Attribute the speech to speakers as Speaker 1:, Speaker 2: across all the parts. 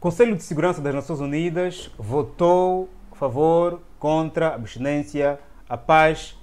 Speaker 1: Conselho de Segurança das Nações Unidas votou a favor, contra a abstinência, a paz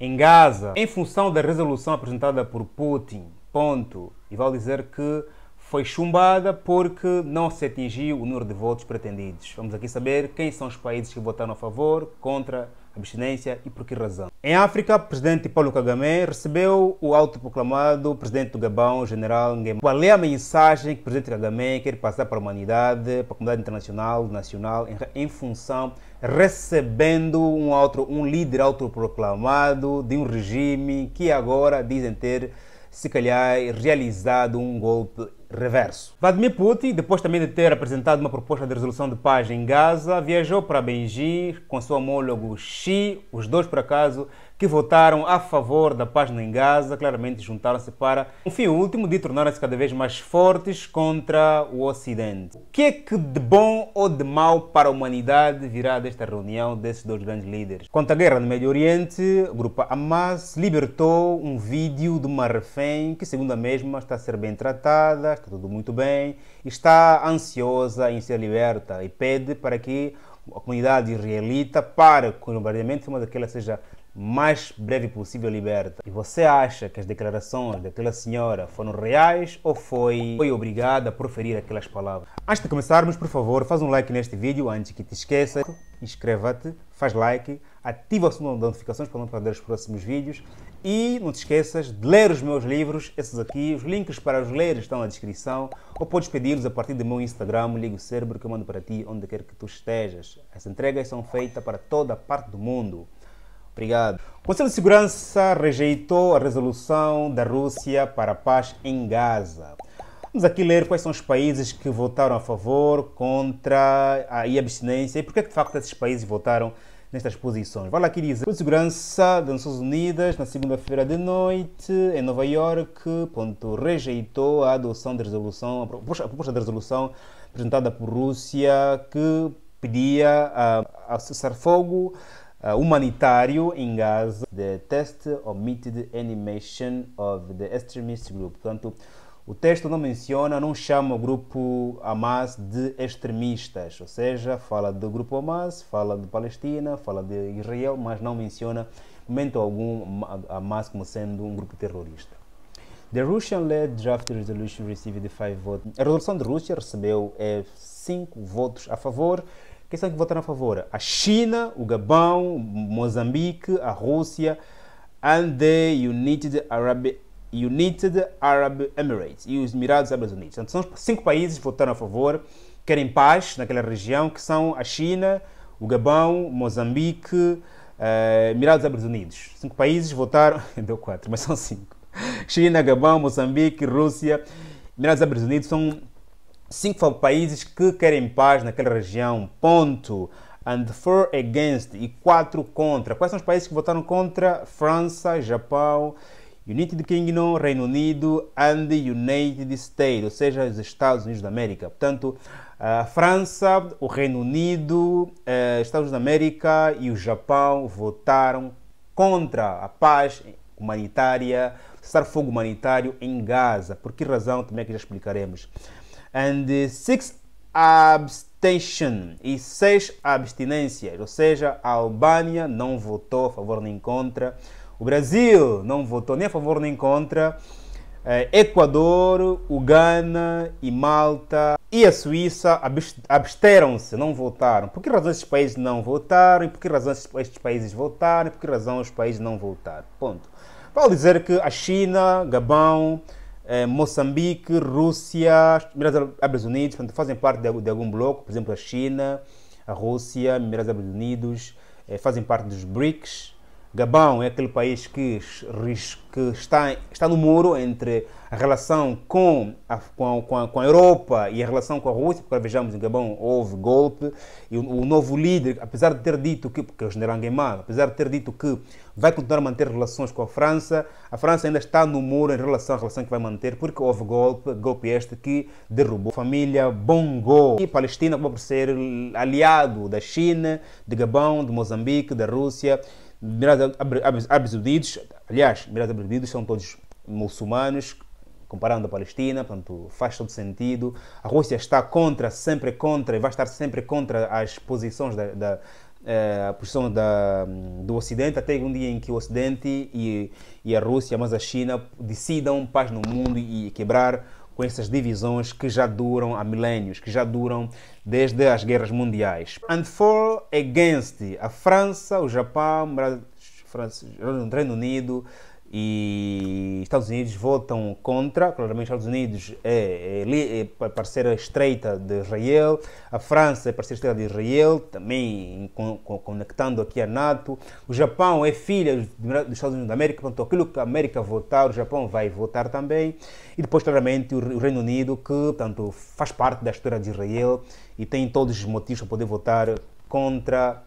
Speaker 1: em Gaza, em função da resolução apresentada por Putin. Ponto. E vale dizer que foi chumbada porque não se atingiu o número de votos pretendidos. Vamos aqui saber quem são os países que votaram a favor, contra a abstinência e por que razão. Em África, o presidente Paulo Kagame recebeu o autoproclamado presidente do Gabão, general Nguema. Qual é a mensagem que o presidente Kagame quer passar para a humanidade, para a comunidade internacional, nacional, em função, recebendo um líder autoproclamado de um regime que agora dizem ter, se calhar, realizado um golpe reverso. Vladimir Putin, depois também de ter apresentado uma proposta de resolução de paz em Gaza, viajou para Beijing com seu homólogo Xi, os dois por acaso, que votaram a favor da paz em Gaza, claramente juntaram-se para um fim último de tornarem-se cada vez mais fortes contra o Ocidente. O que é que de bom ou de mau para a humanidade virá desta reunião desses dois grandes líderes? Quanto à guerra no Médio Oriente, o grupo Hamas libertou um vídeo de uma refém que, segundo a mesma, está a ser bem tratada, está tudo muito bem, está ansiosa em ser liberta e pede para que a comunidade israelita pare com o bombardeamento de forma que ela seja mais breve possível liberta. E você acha que as declarações daquela senhora foram reais ou foi obrigada a proferir aquelas palavras? Antes de começarmos, por favor, faz um like neste vídeo antes que te esqueça. Inscreva-te, faz like, ativa o sininho de notificações para não perder os próximos vídeos. E não te esqueças de ler os meus livros, esses aqui, os links para os ler estão na descrição, ou podes pedi-los a partir do meu Instagram, Liga o Cérebro, que eu mando para ti onde quer que tu estejas. As entregas são feitas para toda a parte do mundo. Obrigado. O Conselho de Segurança rejeitou a resolução da Rússia para a paz em Gaza. Vamos aqui ler quais são os países que votaram a favor, contra a abstinência e por que de facto esses países votaram nestas posições. Vale aqui dizer, o Conselho de Segurança das Nações Unidas, na segunda-feira de noite, em Nova Iorque, rejeitou a adoção de resolução, a proposta de resolução apresentada por Rússia que pedia a cessar-fogo humanitário em Gaza, the test omitted any mention of the extremist group. Portanto, o texto não menciona, não chama o grupo Hamas de extremistas, ou seja, fala do grupo Hamas, fala de Palestina, fala de Israel, mas não menciona, em momento algum, Hamas como sendo um grupo terrorista. The Russian-led draft resolution received 5 votes. A resolução de Rússia recebeu 5 votos a favor. Quem são que votaram a favor? A China, o Gabão, Moçambique, a Rússia and the United Arab Emirates e os Emirados Árabes Unidos. Então, são 5 países que votaram a favor, querem paz naquela região, que são a China, o Gabão, Moçambique, Emirados Árabes Unidos. 5 países votaram, deu 4, mas são 5. China, Gabão, Moçambique, Rússia, Emirados Árabes Unidos são 5 países que querem paz naquela região, ponto. And 4 against e 4 contra. Quais são os países que votaram contra? França, Japão, United Kingdom, Reino Unido and the United States, ou seja, os Estados Unidos da América. Portanto, a França, o Reino Unido, Estados Unidos da América e o Japão votaram contra a paz humanitária, cessar-fogo humanitário em Gaza. Por que razão? Também que já explicaremos. And 6 abstention e 6 abstinências, ou seja, a Albânia não votou a favor nem contra, o Brasil não votou nem a favor nem contra, Equador, o Ghana e Malta e a Suíça absteram-se, não votaram. Por que razão esses países não votaram? E por que razão esses países votaram? E por que razão os países não votaram? Ponto. Vale dizer que a China, Gabão, Moçambique, Rússia, Emirados Árabes Unidos, fazem parte de algum bloco, por exemplo, a China, a Rússia, Emirados Árabes Unidos, fazem parte dos BRICS. Gabão é aquele país que está no muro entre a relação com a Europa e a relação com a Rússia, porque vejamos, em Gabão houve golpe e o novo líder, apesar de ter dito que é o general Nguema, apesar de ter dito que vai continuar a manter relações com a França ainda está no muro em relação à relação que vai manter, porque houve golpe este que derrubou a família Bongo. E Palestina acabou por ser aliado da China, de Gabão, de Moçambique, da Rússia, Emirados Árabes Unidos. Aliás, Emirados Árabes Unidos são todos muçulmanos, comparando a Palestina, portanto, faz todo sentido. A Rússia está contra, sempre contra, e vai estar sempre contra as posições a posição do Ocidente, até um dia em que o Ocidente e a Rússia, mas a China, decidam paz no mundo e quebrar com essas divisões que já duram há milénios, que já duram desde as guerras mundiais. And for against a França, o Japão, o Reino Unido e Estados Unidos votam contra. Claramente, Estados Unidos é parceira estreita de Israel, a França é parceira estreita de Israel, também conectando aqui a NATO. O Japão é filha dos Estados Unidos da América, portanto, aquilo que a América votar, o Japão vai votar também. E depois, claramente, o Reino Unido, que portanto, faz parte da história de Israel e tem todos os motivos para poder votar contra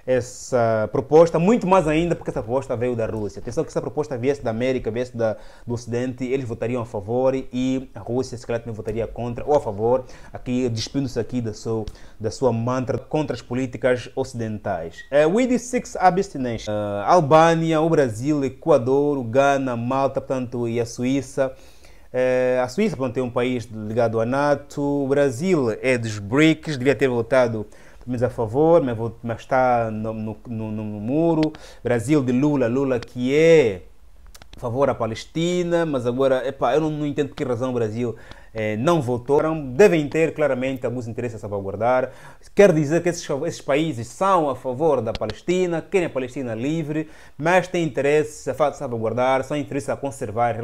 Speaker 1: essa proposta, muito mais ainda porque essa proposta veio da Rússia. Atenção que essa proposta viesse da América, viesse do Ocidente, eles votariam a favor e a Rússia se calhar também votaria contra ou a favor, aqui despindo-se aqui da sua mantra contra as políticas ocidentais. With the six abstination, Albânia, o Brasil, Equador, o Ghana, Malta, portanto, e a Suíça. A Suíça, portanto, é um país ligado à NATO. O Brasil é dos BRICS, devia ter votado a favor, mas está no muro. Brasil de Lula que é a favor à Palestina, mas agora, eu não entendo por que razão o Brasil não votou. Devem ter claramente alguns interesses a salvaguardar. Quer dizer que esses países são a favor da Palestina, querem a Palestina livre, mas têm interesse a salvaguardar, são interesses a conservar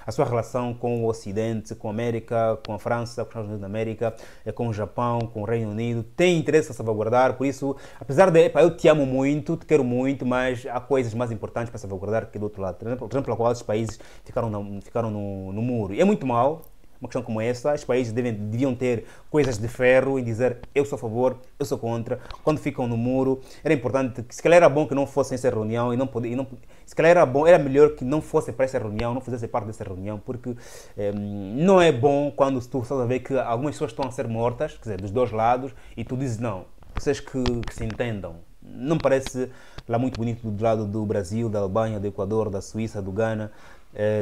Speaker 1: a sua relação com o Ocidente, com a América, com a França, com os Estados Unidos da América, com o Japão, com o Reino Unido. Têm interesse a salvaguardar, por isso, apesar de eu te amo muito, te quero muito, mas há coisas mais importantes para salvaguardar que do outro lado. Por exemplo, pela qual esses países ficaram no muro. E é muito mal. Uma questão como essa, os países deviam ter coisas de ferro e dizer eu sou a favor, eu sou contra. Quando ficam no muro, era importante, se calhar era bom que não fossem essa reunião se calhar era melhor que não fossem para essa reunião, não fizessem parte dessa reunião, porque não é bom quando tu estás a ver que algumas pessoas estão a ser mortas, quer dizer, dos dois lados, e tu dizes não, vocês que se entendam. Não parece lá muito bonito do lado do Brasil, da Albânia, do Equador, da Suíça, do Ghana,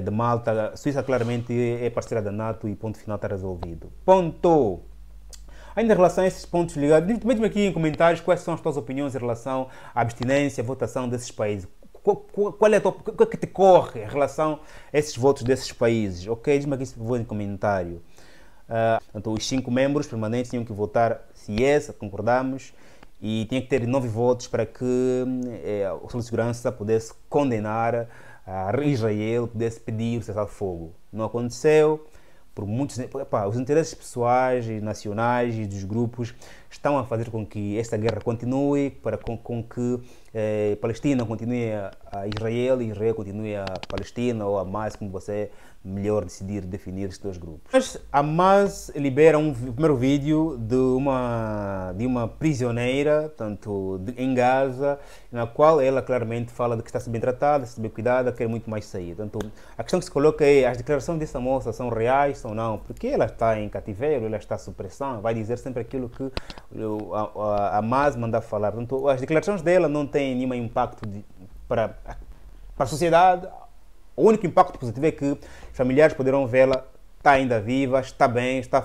Speaker 1: de Malta. A Suíça claramente é parceira da NATO e ponto final está resolvido. Ponto! Ainda em relação a esses pontos ligados, diz-me aqui em comentários quais são as tuas opiniões em relação à abstinência, à votação desses países. Qual é o que te corre em relação a esses votos desses países? Ok? Diz-me aqui se for em comentário. Então, os 5 membros permanentes tinham que votar se yes, concordamos, e tinha que ter 9 votos para que o Conselho de Segurança pudesse condenar a Israel, pudesse pedir o cessar-fogo. Não aconteceu, por muitos... os interesses pessoais e nacionais e dos grupos estão a fazer com que esta guerra continue, com que a Palestina continue a Israel e Israel continue a Palestina, ou a Hamas, como você melhor definir estes dois grupos. Mas a Hamas libera um primeiro vídeo de uma prisioneira, tanto em Gaza, na qual ela claramente fala de que está bem tratada, está bem cuidada, quer muito mais sair. Então, a questão que se coloca é: as declarações dessa moça são reais ou não? Porque ela está em cativeiro, ela está sob pressão, vai dizer sempre aquilo que a Hamas manda falar. Então, as declarações dela não têm nenhum impacto para a sociedade. O único impacto positivo é que os familiares poderão vê-la, está ainda viva, está bem, está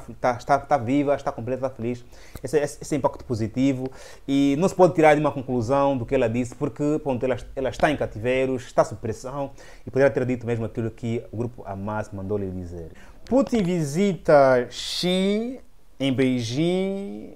Speaker 1: viva, está completa, está feliz. Esse é o impacto positivo, e não se pode tirar de uma conclusão do que ela disse, porque ponto, ela está em cativeiro, está sob pressão, e poderia ter dito mesmo aquilo que o grupo Hamas mandou-lhe dizer. Putin visita Xi em Beijing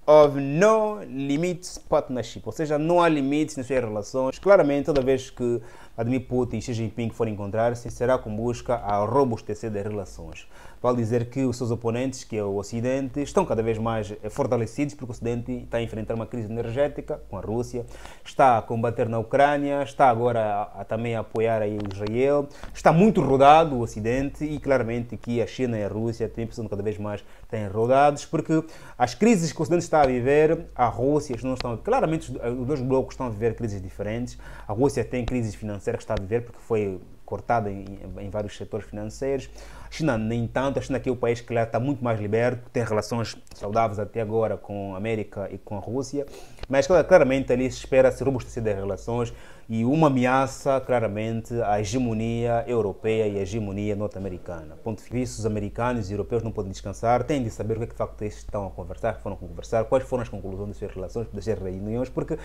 Speaker 1: of no limits partnership, ou seja, não há limites nas suas relações. Claramente, toda vez que Vladimir Putin e Xi Jinping forem encontrar-se, será com busca a robustecer das relações. Vale dizer que os seus oponentes, que é o Ocidente, estão cada vez mais fortalecidos, porque o Ocidente está a enfrentar uma crise energética com a Rússia, está a combater na Ucrânia, está agora também a apoiar aí o Israel, está muito rodado o Ocidente, e claramente que a China e a Rússia também precisam cada vez mais estar rodados, porque as crises que o Ocidente está a viver, a Rússia não estão, claramente os dois blocos estão a viver crises diferentes. A Rússia tem crises financeiras que está a viver porque foi cortada em vários setores financeiros. A China, nem tanto, a China aqui é o país que está muito mais liberto, tem relações saudáveis até agora com a América e com a Rússia, mas claramente ali se espera se robustecer das relações e uma ameaça claramente à hegemonia europeia e à hegemonia norte-americana. Ponto de vista, os americanos e europeus não podem descansar, têm de saber o que é que de facto eles estão a conversar, foram conversar, quais foram as conclusões das suas relações, das suas reuniões, porque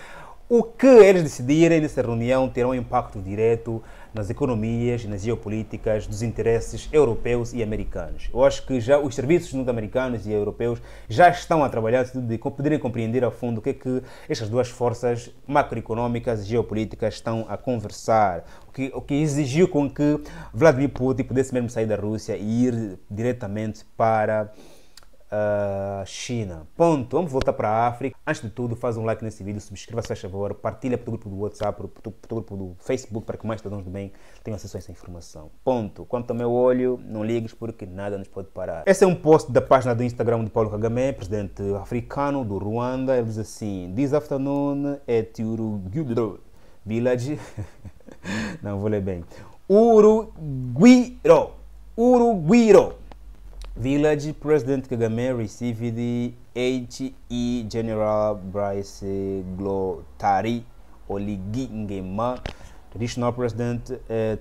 Speaker 1: o que eles decidirem nessa reunião terá um impacto direto nas economias e nas geopolíticas dos interesses europeus e americanos. Eu acho que já os serviços norte-americanos e europeus já estão a trabalhar de poderem compreender a fundo o que é que estas duas forças macroeconómicas e geopolíticas estão a conversar, o que exigiu com que Vladimir Putin pudesse mesmo sair da Rússia e ir diretamente para China. Ponto. Vamos voltar para a África. Antes de tudo, faz um like nesse vídeo, subscreva-se, faz favor, partilha para o grupo do WhatsApp, para o grupo do Facebook, para que mais cidadãos do bem tenham acesso a essa informação. Ponto. Quanto ao meu olho, não ligues porque nada nos pode parar. Esse é um post da página do Instagram de Paulo Kagame, presidente africano do Ruanda. Ele diz assim: This afternoon at Urugwiro village. Não vou ler bem. Urugwiro village, President Kagame received the HE General Brice Glotari Oligui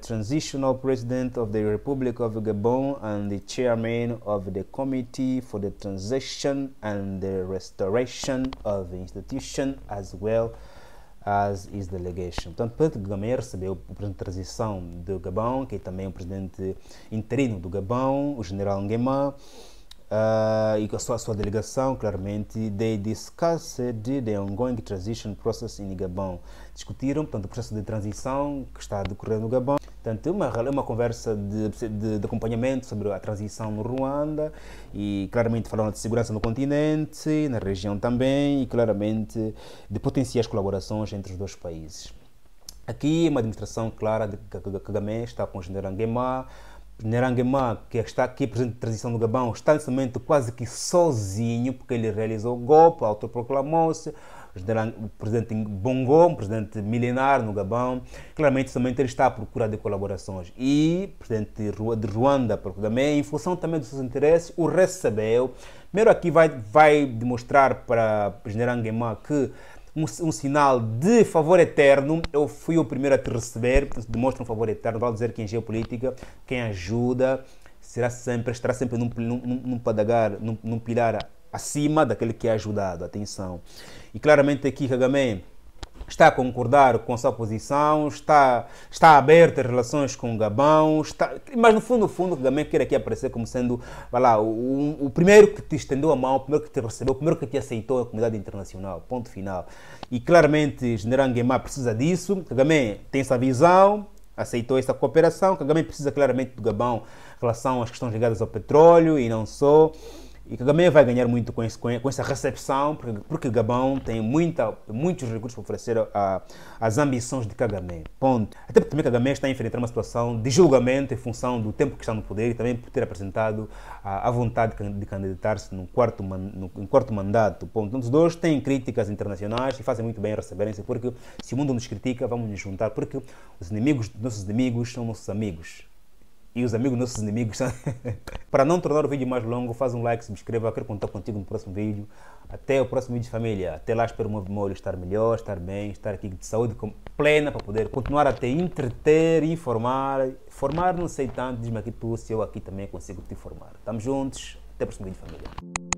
Speaker 1: Transitional President of the Republic of Gabon and the Chairman of the Committee for the Transition and the Restoration of the Institution, as well as his delegation. Portanto, o presidente Kagame recebeu o presidente de transição do Gabão, que é também o presidente interino do Gabão, o general Nguema, e com a sua delegação, claramente, they discussed the ongoing transition process in Gabão. Discutiram, portanto, o processo de transição que está a decorrer no Gabão. Portanto, uma conversa de acompanhamento sobre a transição no Ruanda e, claramente, falaram de segurança no continente, na região também, e, claramente, de potenciais colaborações entre os dois países. Aqui, uma demonstração clara de que Kagame está com o general Nguema. O general Nguema, que está aqui presente de transição do Gabão, está nesse momento quase que sozinho, porque ele realizou o golpe, autoproclamou-se. O presidente Bongo, um presidente milenar no Gabão, claramente também ele está à procura de colaborações. E o presidente de Ruanda, para Kagame, em função também dos seus interesses, o recebeu. Primeiro aqui vai demonstrar para o general Nguema que um sinal de favor eterno. Eu fui o primeiro a te receber, demonstra um favor eterno. Vale dizer que em geopolítica, quem ajuda estará sempre num pilar acima daquele que é ajudado. Atenção. E claramente aqui Kagame está a concordar com a sua posição, está aberto em relações com o Gabão, mas no fundo Kagame quer aqui aparecer como sendo, vai lá, o primeiro que te estendeu a mão, o primeiro que te recebeu, o primeiro que te aceitou a comunidade internacional, ponto final. E claramente general Nguema precisa disso, Kagame tem essa visão, aceitou essa cooperação, Kagame precisa claramente do Gabão em relação às questões ligadas ao petróleo e não só. E Kagame vai ganhar muito com essa recepção, porque Gabão tem muitos recursos para oferecer às ambições de Kagame. Ponto. Até porque também Kagame está a enfrentar uma situação de julgamento em função do tempo que está no poder e também por ter apresentado a vontade de candidatar-se no quarto mandato. Ponto. Então, os dois têm críticas internacionais e fazem muito bem a receberem-se, porque se o mundo nos critica, vamos nos juntar, porque os nossos inimigos são nossos amigos. E os amigos nossos inimigos são... Para não tornar o vídeo mais longo, faz um like, subscreva, quero contar contigo no próximo vídeo. Até o próximo vídeo, família. Até lá, espero o meu olho estar melhor, estar bem, estar aqui de saúde plena para poder continuar a te entreter, informar. Formar não sei tanto, diz-me aqui tu, se eu aqui também consigo te informar. Estamos juntos, até o próximo vídeo, família.